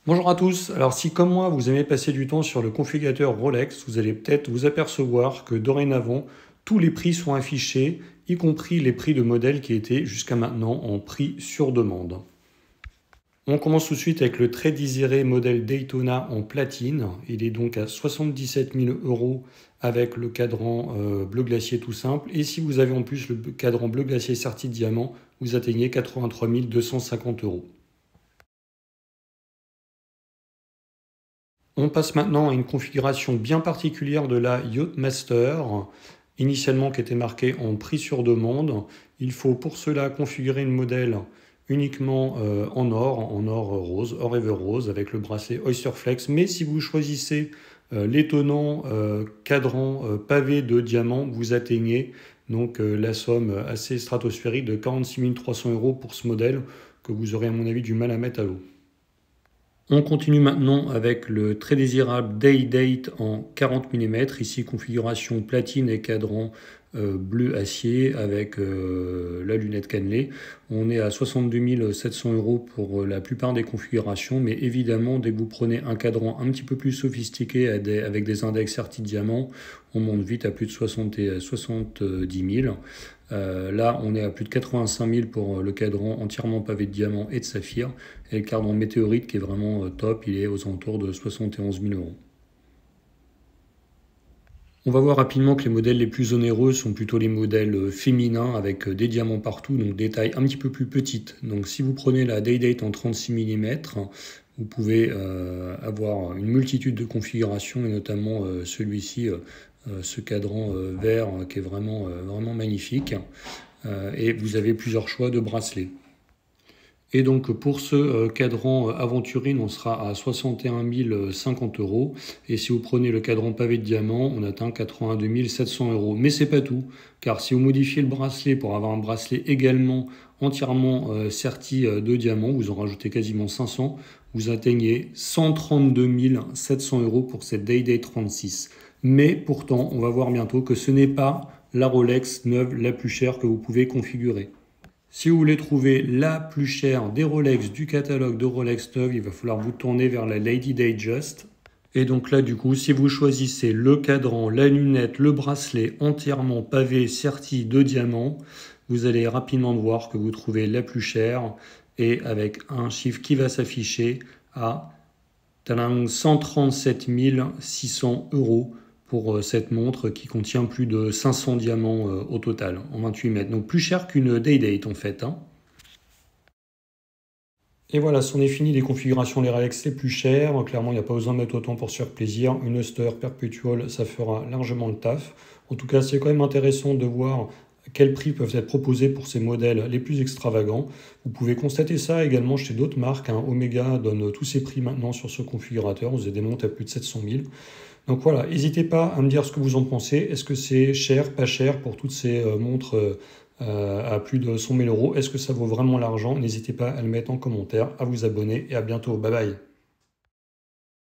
Bonjour à tous, alors si comme moi vous aimez passer du temps sur le configurateur Rolex, vous allez peut-être vous apercevoir que dorénavant tous les prix sont affichés, y compris les prix de modèles qui étaient jusqu'à maintenant en prix sur demande. On commence tout de suite avec le très désiré modèle Daytona en platine, il est donc à 77 000 € avec le cadran bleu glacier tout simple, et si vous avez en plus le cadran bleu glacier serti de diamant, vous atteignez 83 250 €. On passe maintenant à une configuration bien particulière de la Yachtmaster, initialement qui était marquée en prix sur demande. Il faut pour cela configurer une modèle uniquement en or rose, or ever rose, avec le bracelet Oyster Flex. Mais si vous choisissez l'étonnant cadran pavé de diamant, vous atteignez donc la somme assez stratosphérique de 46 300 € pour ce modèle que vous aurez à mon avis du mal à mettre à l'eau. On continue maintenant avec le très désirable Day Date en 40 mm, ici configuration platine et cadran bleu acier avec la lunette cannelée. On est à 62 700 € pour la plupart des configurations, mais évidemment dès que vous prenez un cadran un petit peu plus sophistiqué avec des index sertis diamant, on monte vite à plus de 70 000. Là, on est à plus de 85 000 pour le cadran entièrement pavé de diamants et de saphir. Et le cadran météorite qui est vraiment top, il est aux alentours de 71 000 €. On va voir rapidement que les modèles les plus onéreux sont plutôt les modèles féminins avec des diamants partout, donc des tailles un petit peu plus petites. Donc si vous prenez la Day Date en 36 mm, vous pouvez avoir une multitude de configurations et notamment celui-ci, ce cadran vert qui est vraiment magnifique. Et vous avez plusieurs choix de bracelets. Et donc pour ce cadran aventurine, on sera à 61 050 €. Et si vous prenez le cadran pavé de diamant, on atteint 82 700 €. Mais c'est pas tout, car si vous modifiez le bracelet pour avoir un bracelet également entièrement serti de diamant, vous en rajoutez quasiment 500, vous atteignez 132 700 € pour cette Day Date 36. Mais pourtant, on va voir bientôt que ce n'est pas la Rolex neuve la plus chère que vous pouvez configurer. Si vous voulez trouver la plus chère des Rolex du catalogue de Rolex neuve, il va falloir vous tourner vers la Lady Datejust. Et donc là, du coup, si vous choisissez le cadran, la lunette, le bracelet entièrement pavé, serti de diamants, vous allez rapidement voir que vous trouvez la plus chère et avec un chiffre qui va s'afficher à 137 600 € pour cette montre qui contient plus de 500 diamants au total, en 28 mètres. Donc plus cher qu'une Day Date en fait. Et voilà, c'en est fini des configurations les Rolex les plus chères. Clairement, il n'y a pas besoin de mettre autant pour se faire plaisir. Une Oyster Perpetual, ça fera largement le taf. En tout cas, c'est quand même intéressant de voir quels prix peuvent être proposés pour ces modèles les plus extravagants. Vous pouvez constater ça également chez d'autres marques. Omega donne tous ses prix maintenant sur ce configurateur. Vous avez des montres à plus de 700 000. Donc voilà, n'hésitez pas à me dire ce que vous en pensez. Est-ce que c'est cher, pas cher pour toutes ces montres à plus de 100 000 €? Est-ce que ça vaut vraiment l'argent? N'hésitez pas à le mettre en commentaire, à vous abonner et à bientôt. Bye bye.